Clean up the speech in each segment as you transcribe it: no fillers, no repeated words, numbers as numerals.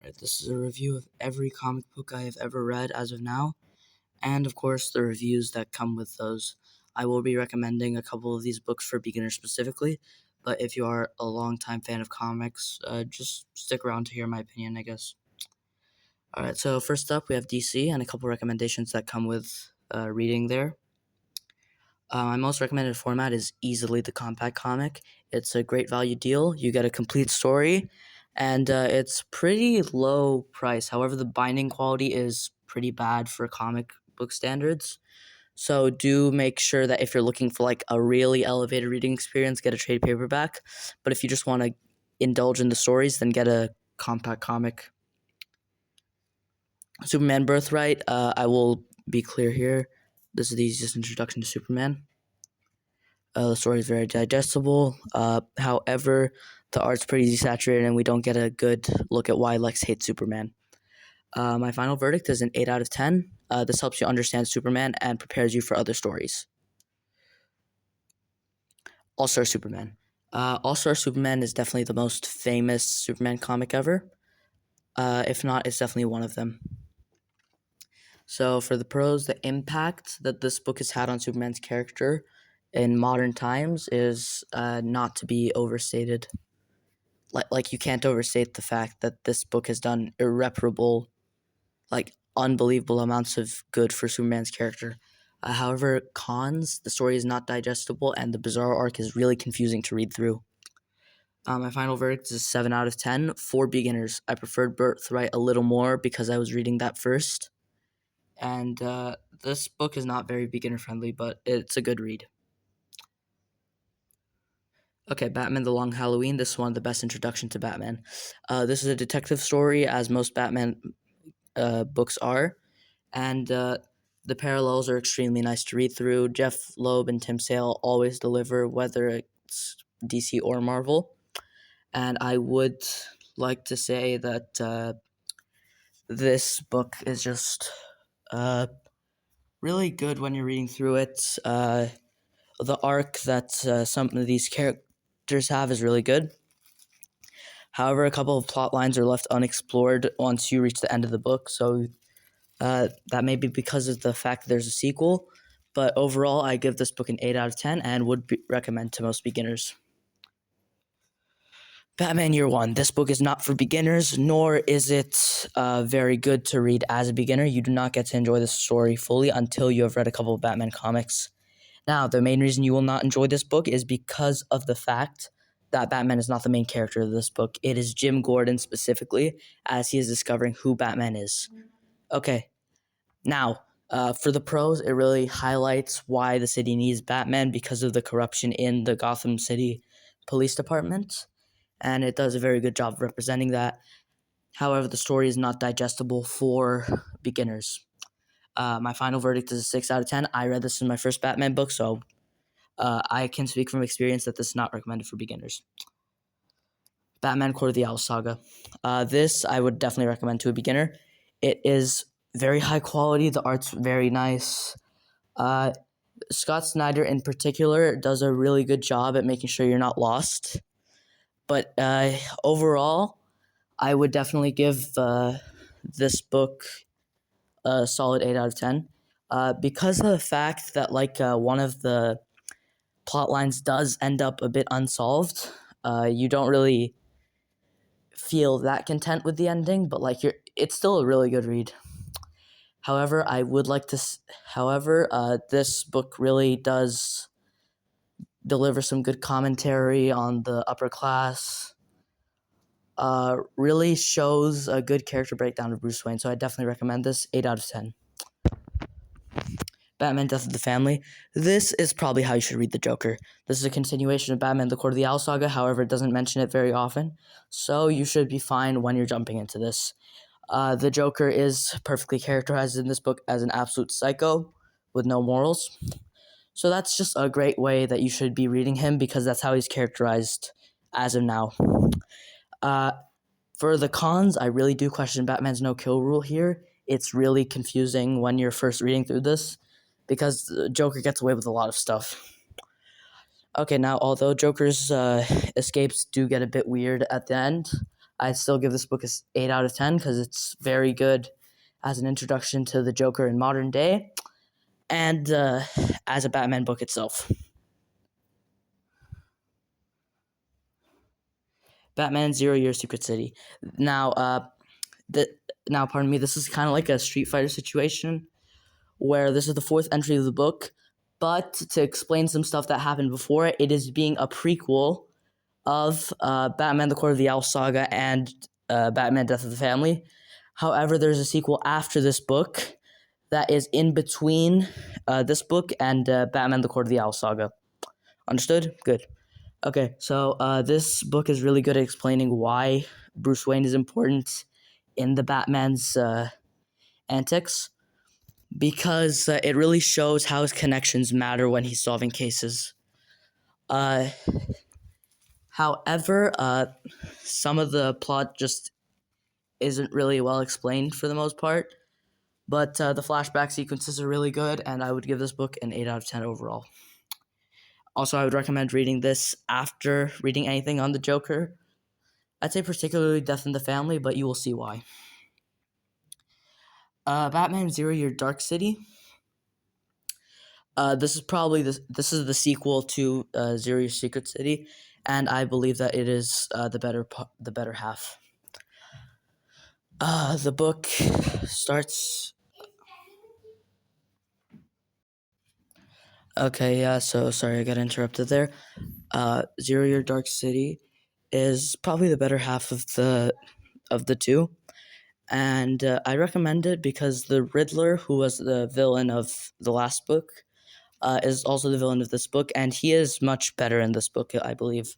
Right, this is a review of every comic book I have ever read as of now, and of course the reviews that come with those. I will be recommending a couple of these books for beginners specifically, but if you are a longtime fan of comics, just stick around to hear my opinion, I guess. Alright, so first up we have DC and a couple recommendations that come with reading there. My most recommended format is easily the compact comic. It's a great value deal. You get a complete story, and it's pretty low price. However, the binding quality is pretty bad for comic book standards. So do make sure that if you're looking for like a really elevated reading experience, get a trade paperback. But if you just want to indulge in the stories, then get a compact comic. Superman Birthright. I will be clear here. This is the easiest introduction to Superman. The story is very digestible. However, the art's pretty desaturated, and we don't get a good look at why Lex hates Superman. My final verdict is an 8 out of 10. This helps you understand Superman and prepares you for other stories. All-Star Superman. All-Star Superman is definitely the most famous Superman comic ever. If not, it's definitely one of them. So for the pros, the impact that this book has had on Superman's character in modern times is not to be overstated. Like you can't overstate the fact that this book has done irreparable, unbelievable amounts of good for Superman's character. However, cons, the story is not digestible and the Bizarro arc is really confusing to read through. My final verdict is 7 out of 10 for beginners. I preferred Birthright a little more because I was reading that first. And this book is not very beginner friendly, but it's a good read. Okay, Batman the Long Halloween. This is one of the best introduction to Batman. This is a detective story, as most Batman books are. And the parallels are extremely nice to read through. Jeff Loeb and Tim Sale always deliver, whether it's DC or Marvel. And I would like to say that this book is just really good when you're reading through it. The arc that some of these characters have is really good. However, a couple of plot lines are left unexplored once you reach the end of the book, so that may be because of the fact that there's a sequel. But overall, I give this book an 8 out of 10 and would recommend to most beginners. Batman Year One. This book is not for beginners, nor is it very good to read as a beginner. You do not get to enjoy the story fully until you have read a couple of Batman comics. Now, the main reason you will not enjoy this book is because of the fact that Batman is not the main character of this book. It is Jim Gordon specifically, as he is discovering who Batman is. Okay, now, for the pros, it really highlights why the city needs Batman because of the corruption in the Gotham City Police Department, and it does a very good job of representing that. However, the story is not digestible for beginners. My final verdict is a 6 out of 10. I read this in my first Batman book, so I can speak from experience that this is not recommended for beginners. Batman Court of the Owls Saga. This I would definitely recommend to a beginner. It is very high quality. The art's very nice. Scott Snyder in particular does a really good job at making sure you're not lost. But overall, I would definitely give this book a solid 8 out of 10. Because of the fact that one of the plot lines does end up a bit unsolved, you don't really feel that content with the ending, but it's still a really good read. However, this book really does deliver some good commentary on the upper class. Really shows a good character breakdown of Bruce Wayne, so I definitely recommend this. 8 out of 10. Batman Death of the Family. This is probably how you should read the Joker. This is a continuation of Batman the Court of the Owl Saga, however, it doesn't mention it very often, so you should be fine when you're jumping into this. The Joker is perfectly characterized in this book as an absolute psycho with no morals. So that's just a great way that you should be reading him because that's how he's characterized as of now. For the cons, I really do question Batman's no-kill rule here. It's really confusing when you're first reading through this because the Joker gets away with a lot of stuff. Okay, now, although Joker's escapes do get a bit weird at the end, I'd still give this book a 8 out of 10 because it's very good as an introduction to the Joker in modern day and as a Batman book itself. Batman Zero Year Secret City. Now, pardon me, this is kind of like a Street Fighter situation where this is the fourth entry of the book, but to explain some stuff that happened before it, it is being a prequel of Batman the Court of the Owl saga and Batman Death of the Family. However, there's a sequel after this book that is in between this book and Batman the Court of the Owl saga. Understood? Good. Okay, so this book is really good at explaining why Bruce Wayne is important in the Batman's antics, because it really shows how his connections matter when he's solving cases. However, some of the plot just isn't really well explained for the most part, but the flashback sequences are really good, and I would give this book an 8 out of 10 overall. Also, I would recommend reading this after reading anything on the Joker. I'd say particularly Death in the Family, but you will see why. Batman Zero Year Dark City. This is probably this is the sequel to Zero Year Secret City, and I believe that it is the better half. The book starts. Okay, yeah. So sorry, I got interrupted there. Zero Year Dark City is probably the better half of the two, and I recommend it because the Riddler, who was the villain of the last book, is also the villain of this book, and he is much better in this book, I believe,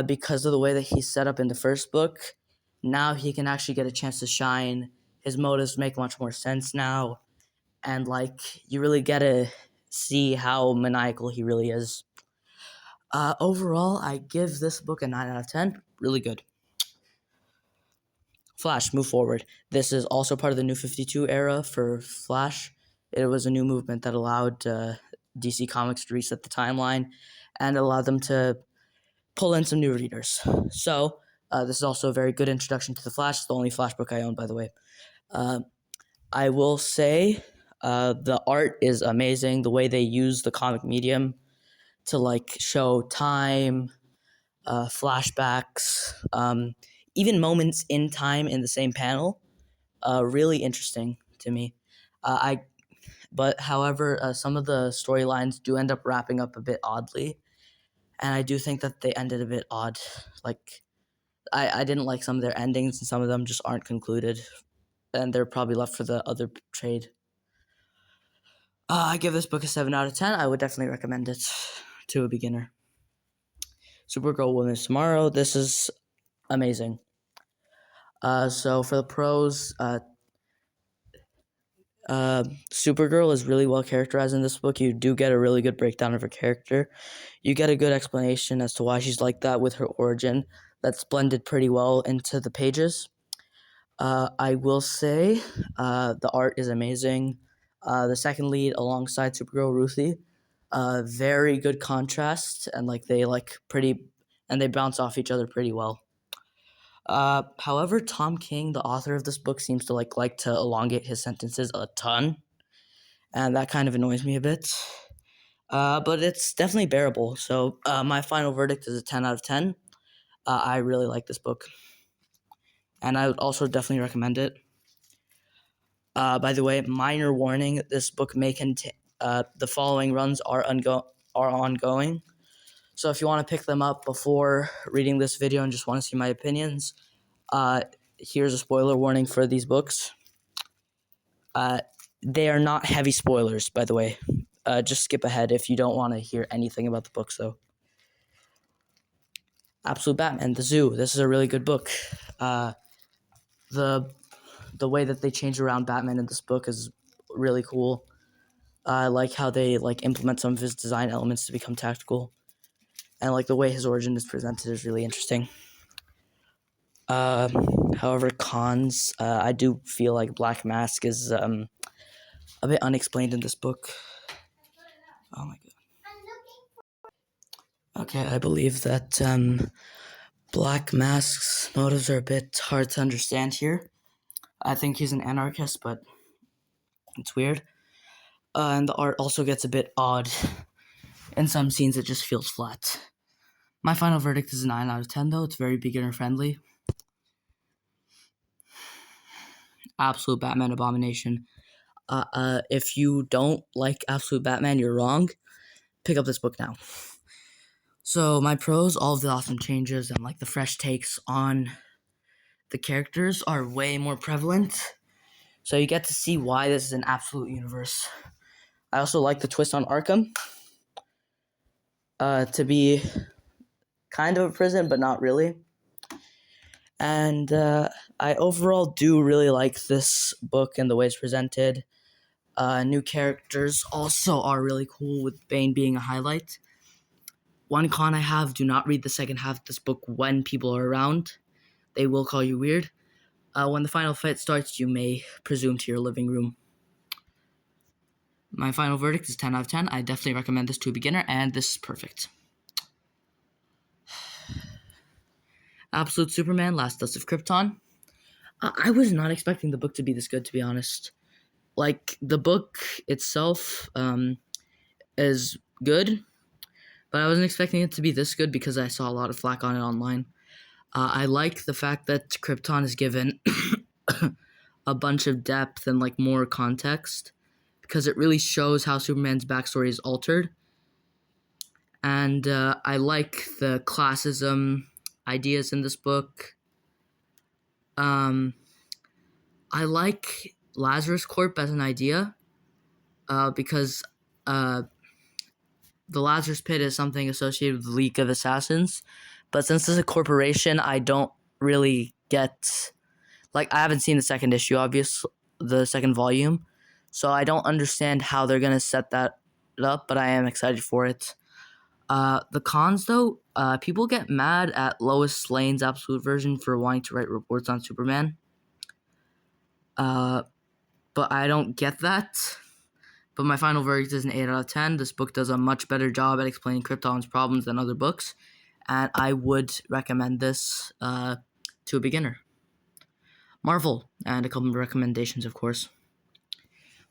because of the way that he's set up in the first book. Now he can actually get a chance to shine. His motives make much more sense now, and you really get to see how maniacal he really is. Overall, I give this book a 9 out of 10. Really good. Flash, move forward. This is also part of the New 52 era for Flash. It was a new movement that allowed DC Comics to reset the timeline and allowed them to pull in some new readers. So this is also a very good introduction to the Flash. It's the only Flash book I own, by the way. I will say the art is amazing. The way they use the comic medium to show time, flashbacks, even moments in time in the same panel, really interesting to me. But however, some of the storylines do end up wrapping up a bit oddly, and I do think that they ended a bit odd. I didn't like some of their endings, and some of them just aren't concluded, and they're probably left for the other trade. I give this book a 7 out of 10. I would definitely recommend it to a beginner. Supergirl Women's Tomorrow. This is amazing. So for the pros, Supergirl is really well characterized in this book. You do get a really good breakdown of her character. You get a good explanation as to why she's like that with her origin. That's blended pretty well into the pages. I will say the art is amazing. The second lead alongside Supergirl, Ruthie, very good contrast, and they bounce off each other pretty well. However, Tom King, the author of this book, seems to like to elongate his sentences a ton, and that kind of annoys me a bit. But it's definitely bearable. So my final verdict is a 10 out of 10. I really like this book, and I would also definitely recommend it. By the way, minor warning: this book may contain the following runs are ongoing. So if you want to pick them up before reading this video and just want to see my opinions, here's a spoiler warning for these books. They are not heavy spoilers, by the way. Just skip ahead if you don't want to hear anything about the books, though. Absolute Batman, The Zoo. This is a really good book. The way that they change around Batman in this book is really cool. I like how they implement some of his design elements to become tactical, and the way his origin is presented is really interesting. However, cons, I do feel like Black Mask is a bit unexplained in this book. Oh my god. Okay, I believe that Black Mask's motives are a bit hard to understand here. I think he's an anarchist, but it's weird. And the art also gets a bit odd. In some scenes, it just feels flat. My final verdict is a 9 out of 10, though. It's very beginner friendly. Absolute Batman abomination. If you don't like Absolute Batman, you're wrong. Pick up this book now. So my pros, all of the awesome changes and like the fresh takes on the characters are way more prevalent. So you get to see why this is an absolute universe. I also like the twist on Arkham. To be kind of a prison, but not really. And I overall do really like this book and the way it's presented. New characters also are really cool, with Bane being a highlight. One con I have, do not read the second half of this book when people are around. They will call you weird. When the final fight starts, you may presume to your living room. My final verdict is 10 out of 10. I definitely recommend this to a beginner, and this is perfect. Absolute Superman, Last Dust of Krypton. I was not expecting the book to be this good, to be honest. Like, the book itself is good, but I wasn't expecting it to be this good because I saw a lot of flack on it online. I like the fact that Krypton is given a bunch of depth and like more context, because it really shows how Superman's backstory is altered. And I like the classism ideas in this book. I like Lazarus Corp as an idea because the Lazarus Pit is something associated with the League of Assassins. But since it's a corporation, I don't really get... Like, I haven't seen the second issue, obviously, the second volume. So I don't understand how they're going to set that up, but I am excited for it. The cons, though, people get mad at Lois Lane's Absolute version for wanting to write reports on Superman. But I don't get that. But my final verdict is an 8 out of 10. This book does a much better job at explaining Krypton's problems than other books, and I would recommend this to a beginner. Marvel, and a couple of recommendations, of course.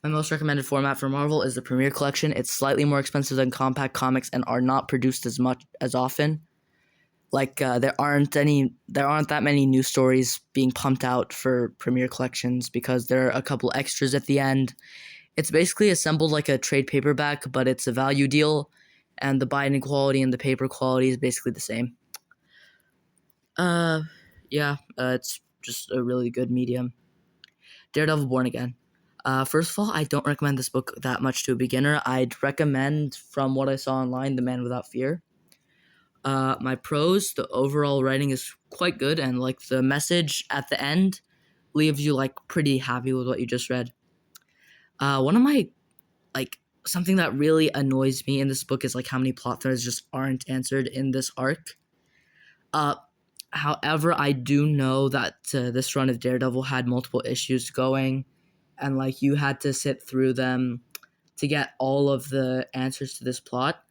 My most recommended format for Marvel is the Premier Collection. It's slightly more expensive than compact comics and are not produced as often. Like there aren't that many new stories being pumped out for Premier Collections because there are a couple extras at the end. It's basically assembled like a trade paperback, but it's a value deal, and the binding quality and the paper quality is basically the same. It's just a really good medium. Daredevil Born Again. First of all, I don't recommend this book that much to a beginner. I'd recommend, from what I saw online, The Man Without Fear. My pros, the overall writing is quite good, and like the message at the end leaves you like pretty happy with what you just read. One of my something that really annoys me in this book is like how many plot threads just aren't answered in this arc. However, I do know that this run of Daredevil had multiple issues going, and like you had to sit through them to get all of the answers to this plot.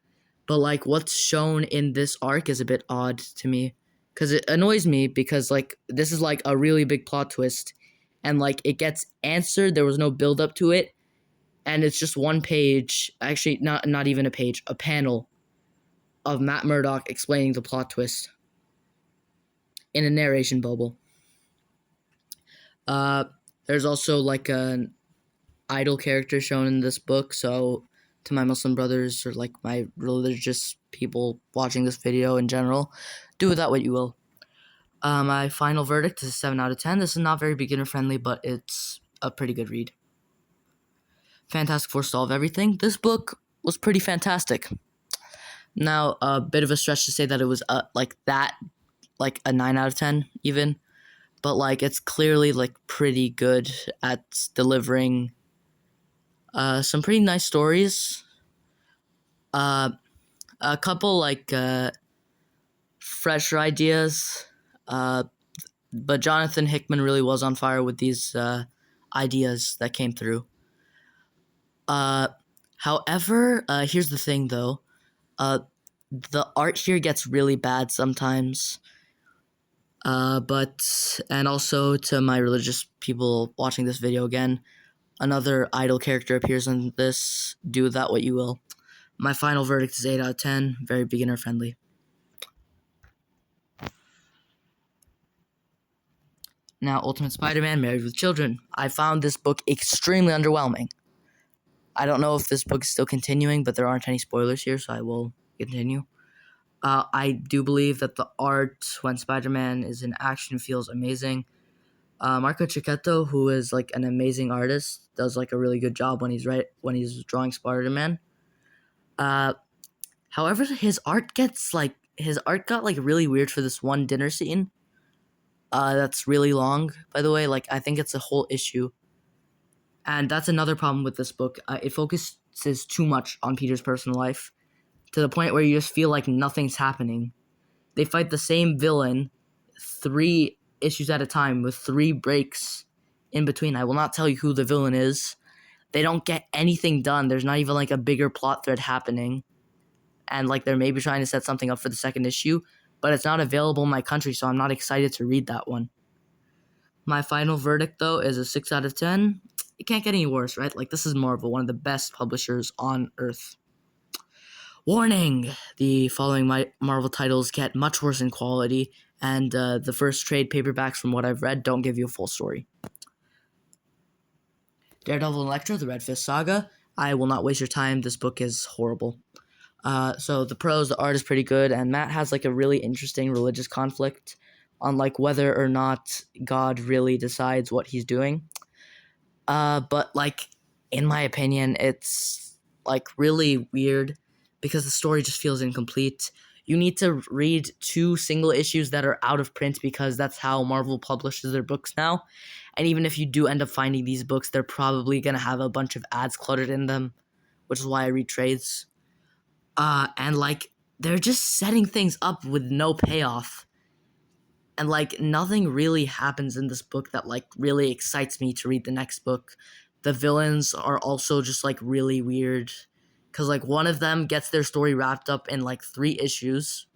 But like what's shown in this arc is a bit odd to me, because it annoys me because like this is like a really big plot twist, and like it gets answered. There was no build up to it, and it's just one page. Actually, not even a page, a panel of Matt Murdock explaining the plot twist in a narration bubble. There's also like an idol character shown in this book, so to my Muslim brothers or like my religious people watching this video in general, do with that what you will. My final verdict is a 7 out of 10. This is not very beginner friendly, but it's a pretty good read. Fantastic Four Solve Everything. This book was pretty fantastic. Now, a bit of a stretch to say that it was like a 9 out of 10 even, but like it's clearly like pretty good at delivering some pretty nice stories. A couple like fresher ideas, but Jonathan Hickman really was on fire with these ideas that came through. However, here's the thing though. The art here gets really bad sometimes. And also to my religious people watching this video again, another idol character appears in this. Do with that what you will. My final verdict is 8 out of 10. Very beginner friendly. Now, Ultimate Spider-Man Married with Children. I found this book extremely underwhelming. I don't know if this book is still continuing, but there aren't any spoilers here, so I will continue. I do believe that the art when Spider-Man is in action feels amazing. Marco Cicchetto, who is like an amazing artist, does like a really good job when he's drawing Spider-Man. However, his art got like really weird for this one dinner scene. That's really long, by the way. Like, I think it's a whole issue. And that's another problem with this book. It focuses too much on Peter's personal life to the point where you just feel like nothing's happening. They fight the same villain 3 issues at a time with 3 breaks in between. I will not tell you who the villain is. They don't get anything done. There's not even like a bigger plot thread happening. And like they're maybe trying to set something up for the second issue, but it's not available in my country, so I'm not excited to read that one. My final verdict, though, is a 6 out of 10. It can't get any worse, right? Like, this is Marvel, one of the best publishers on Earth. Warning! The following Marvel titles get much worse in quality, and the first trade paperbacks, from what I've read, don't give you a full story. Daredevil and Elektra, The Red Fist Saga. I will not waste your time. This book is horrible. So the prose, the art is pretty good, and Matt has like a really interesting religious conflict on like whether or not God really decides what he's doing. But like in my opinion, it's like really weird because the story just feels incomplete. You need to read 2 single issues that are out of print because that's how Marvel publishes their books now. And even if you do end up finding these books, they're probably gonna have a bunch of ads cluttered in them, which is why I read trades. And like they're just setting things up with no payoff. And like nothing really happens in this book that like really excites me to read the next book. The villains are also just like really weird cuz like one of them gets their story wrapped up in like 3 issues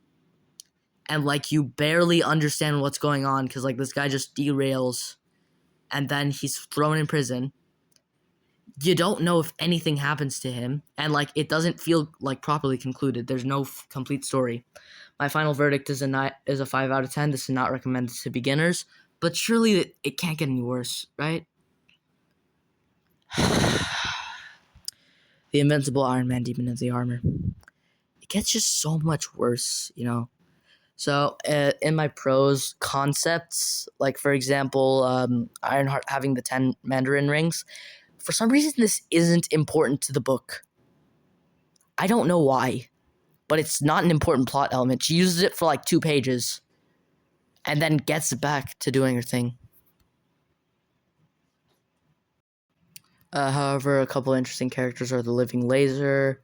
and like you barely understand what's going on cuz like this guy just derails and then he's thrown in prison. You don't know if anything happens to him, and like it doesn't feel like properly concluded. There's no complete story. My final verdict is a 5 out of 10. This is not recommended to beginners, but surely it can't get any worse, right? The Invincible Iron Man Demon of the Armor. It gets just so much worse, you know. So in my prose concepts, like for example, Ironheart having the 10 Mandarin rings, for some reason this isn't important to the book. I don't know why, but it's not an important plot element. She uses it for like 2 pages and then gets back to doing her thing. However, a couple interesting characters are the Living Laser.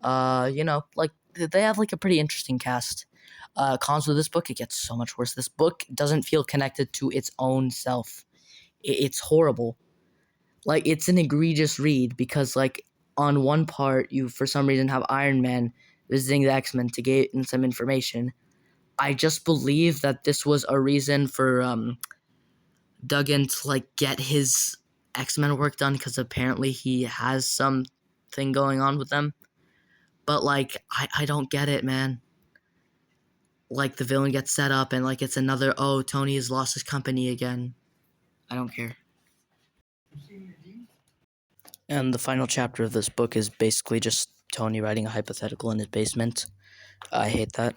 You know, like they have like a pretty interesting cast. Cons with this book, it gets so much worse. This book doesn't feel connected to its own self. It's horrible. Like it's an egregious read because like on one part you for some reason have Iron Man visiting the X-Men to gain some information. I just believe that this was a reason for Duggan to like get his X-Men work done because apparently he has something going on with them. But like I don't get it, man. Like the villain gets set up and like it's another Tony has lost his company again. I don't care. And the final chapter of this book is basically just Tony writing a hypothetical in his basement. I hate that.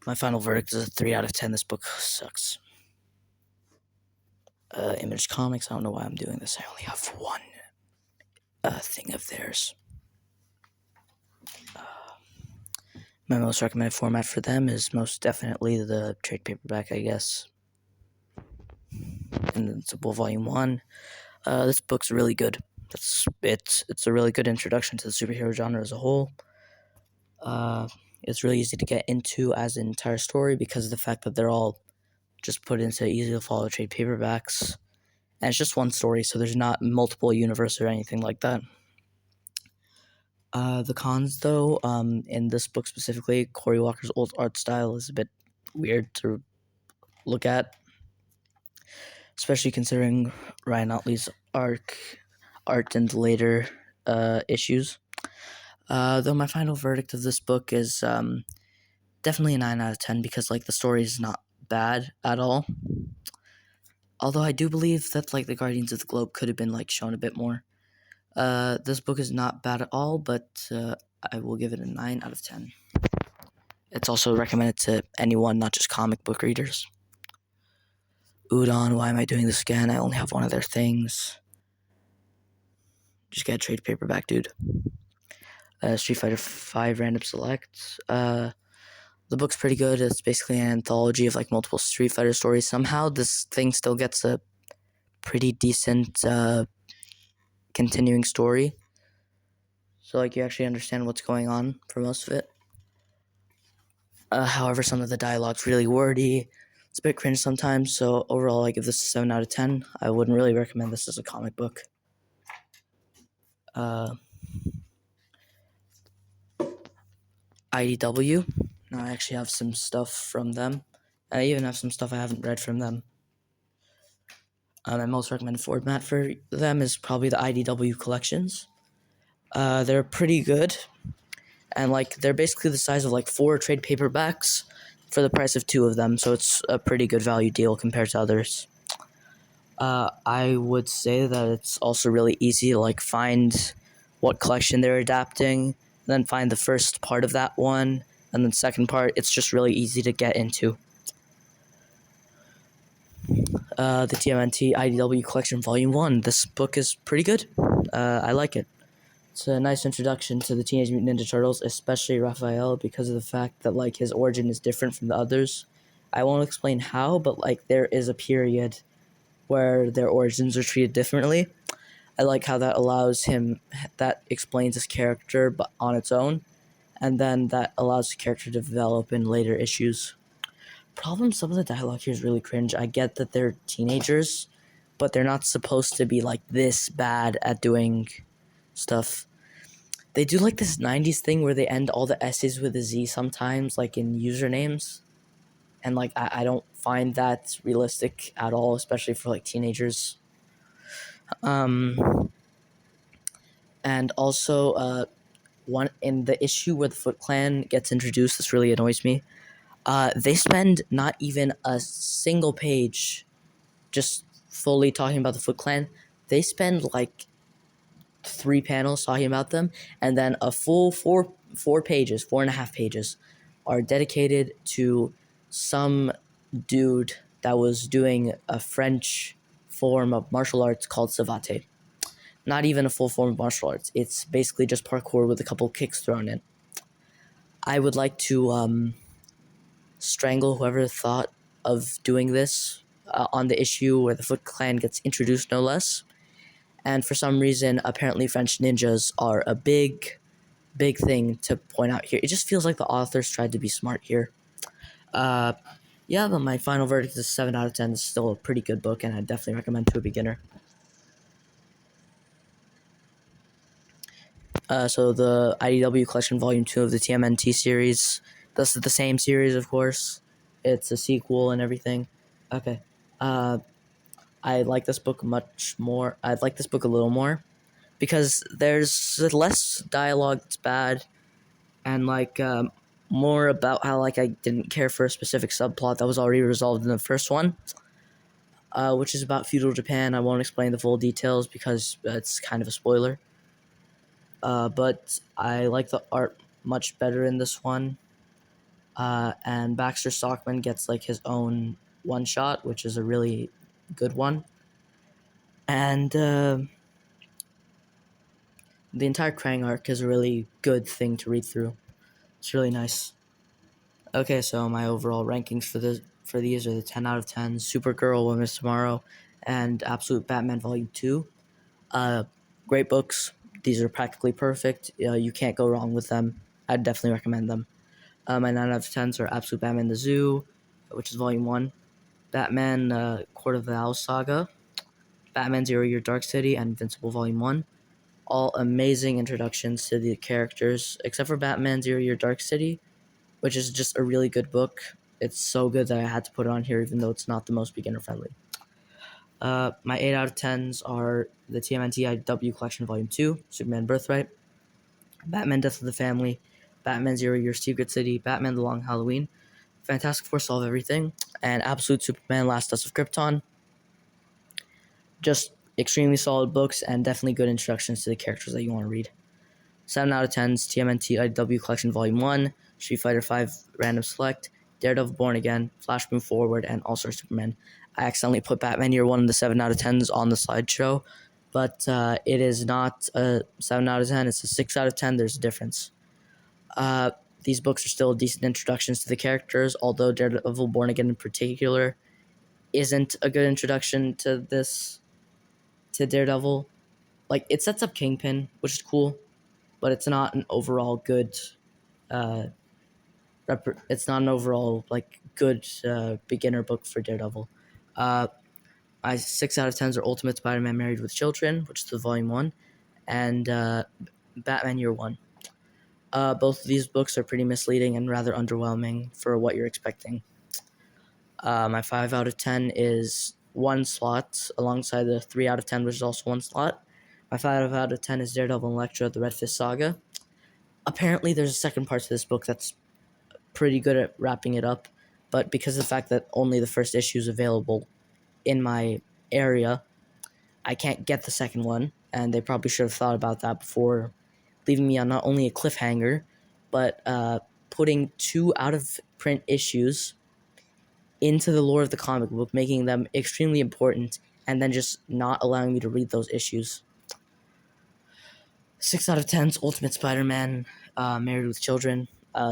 My final verdict is a 3 out of 10. This book sucks. Image Comics, I don't know why I'm doing this. I only have one thing of theirs. My most recommended format for them is most definitely the trade paperback, I guess. Invincible Volume 1. This book's really good. It's a really good introduction to the superhero genre as a whole. It's really easy to get into as an entire story because of the fact that they're all just put into easy to follow trade paperbacks. And it's just one story, so there's not multiple universes or anything like that. The cons, though, in this book specifically, Cory Walker's old art style is a bit weird to look at, especially considering Ryan Otley's art in the later issues. Though my final verdict of this book is definitely a 9 out of 10 because like the story is not bad at all. Although I do believe that like the Guardians of the Globe could have been like shown a bit more. This book is not bad at all, but I will give it a 9 out of 10. It's also recommended to anyone, not just comic book readers. Udon, why am I doing this again? I only have one of their things. Just get a trade paperback, dude. Street Fighter V Random Select. The book's pretty good. It's basically an anthology of like multiple Street Fighter stories. Somehow this thing still gets a pretty decent continuing story. So like you actually understand what's going on for most of it. However, some of the dialogue's really wordy. It's a bit cringe sometimes. So overall, I give this a 7 out of 10. I wouldn't really recommend this as a comic book. IDW. Now I actually have some stuff from them. I even have some stuff I haven't read from them. My most recommended format for them is probably the IDW collections. They're pretty good. And like they're basically the size of like 4 trade paperbacks for the price of 2 of them. So it's a pretty good value deal compared to others. I would say that it's also really easy to like find what collection they're adapting, then find the first part of that one, and then second part. It's just really easy to get into. The TMNT IDW Collection Volume 1. This book is pretty good. I like it. It's a nice introduction to the Teenage Mutant Ninja Turtles, especially Raphael, because of the fact that like his origin is different from the others. I won't explain how, but like there is a period where their origins are treated differently. I like how that explains his character but on its own, and then that allows the character to develop in later issues. Some of the dialogue here is really cringe. I get that they're teenagers, but they're not supposed to be like this bad at doing stuff. They do like this 90s thing where they end all the S's with a Z sometimes, like in usernames. And like I don't find that realistic at all, especially for like teenagers. And also one in the issue where the Foot Clan gets introduced, this really annoys me. They spend not even a single page just fully talking about the Foot Clan. They spend like 3 panels talking about them, and then a full 4.5 pages are dedicated to some dude that was doing a French form of martial arts called savate. Not even a full form of martial arts. It's basically just parkour with a couple kicks thrown in. I would like to strangle whoever thought of doing this on the issue where the Foot Clan gets introduced, no less. And for some reason, apparently French ninjas are a big thing to point out here. It just feels like the authors tried to be smart here. Yeah, but my final verdict is 7 out of 10. It's still a pretty good book, and I definitely recommend to a beginner. So the IDW Collection Volume 2 of the TMNT series. This is the same series, of course. It's a sequel and everything. Okay. I like this book much more. I'd like this book a little more because there's less dialogue that's bad, and like more about how like I didn't care for a specific subplot that was already resolved in the first one, which is about feudal Japan. I won't explain the full details because it's kind of a spoiler. But I like the art much better in this one. And Baxter Stockman gets like his own one shot, which is a really good one. And the entire Krang arc is a really good thing to read through. It's really nice. Okay, so my overall rankings for these are the 10 out of 10, Supergirl, Women's Tomorrow, and Absolute Batman Volume 2. Great books. These are practically perfect. You can't go wrong with them. I'd definitely recommend them. My 9 out of 10s are Absolute Batman The Zoo, which is Volume 1, Batman Court of the Owl Saga, Batman Zero Year Dark City, and Invincible Volume 1. All amazing introductions to the characters, except for Batman Zero Year Dark City, which is just a really good book. it's so good that I had to put it on here, even though it's not the most beginner friendly. My 8 out of 10s are the TMNT IDW Collection Volume 2, Superman Birthright, Batman Death of the Family, Batman Zero Year Secret City, Batman The Long Halloween, Fantastic Four Solve Everything, and Absolute Superman Last Dust of Krypton. Just extremely solid books and definitely good introductions to the characters that you want to read. 7 out of 10s, TMNT IDW Collection Volume 1, Street Fighter V Random Select, Daredevil Born Again, Flash Move Forward, and All-Star Superman. I accidentally put Batman Year 1 in the 7 out of 10s on the slideshow, but it is not a 7 out of 10, it's a 6 out of 10. There's a difference. These books are still decent introductions to the characters, although Daredevil Born Again in particular isn't a good introduction to Daredevil. Like, it sets up Kingpin, which is cool, but it's not an overall good it's not an overall good beginner book for Daredevil. My 6 out of 10s are Ultimate Spider-Man Married with Children, which is the volume 1, and Batman Year 1. Both of these books are pretty misleading and rather underwhelming for what you're expecting. My 5 out of 10 is one slot alongside the 3 out of 10, which is also one slot. My 5 out of 10 is Daredevil and Elektra, the Red Fist Saga. Apparently there's a second part to this book that's pretty good at wrapping it up, but because of the fact that only the first issue is available in my area, I can't get the second one, and they probably should have thought about that before leaving me on not only a cliffhanger, but putting 2 out-of-print issues into the lore of the comic book, making them extremely important, and then just not allowing me to read those issues. 6 out of 10's Ultimate Spider-Man Married with Children.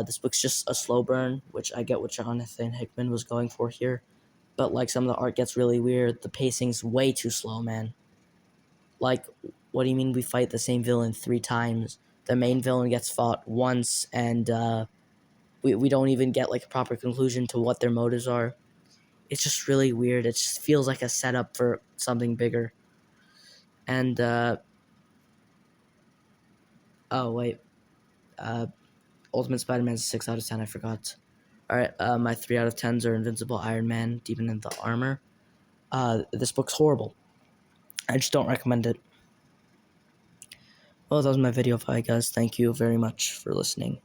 This book's just a slow burn, which I get what Jonathan Hickman was going for here. But, some of the art gets really weird. The pacing's way too slow, man. What do you mean we fight the same villain 3 times? The main villain gets fought once, and we don't even get, a proper conclusion to what their motives are. It's just really weird. It just feels like a setup for something bigger. And, Ultimate Spider-Man's 6 out of 10, I forgot. Alright, my 3 out of 10s are Invincible Iron Man, Demon in the Armor. This book's horrible. I just don't recommend it. Well, that was my video, guys. Thank you very much for listening.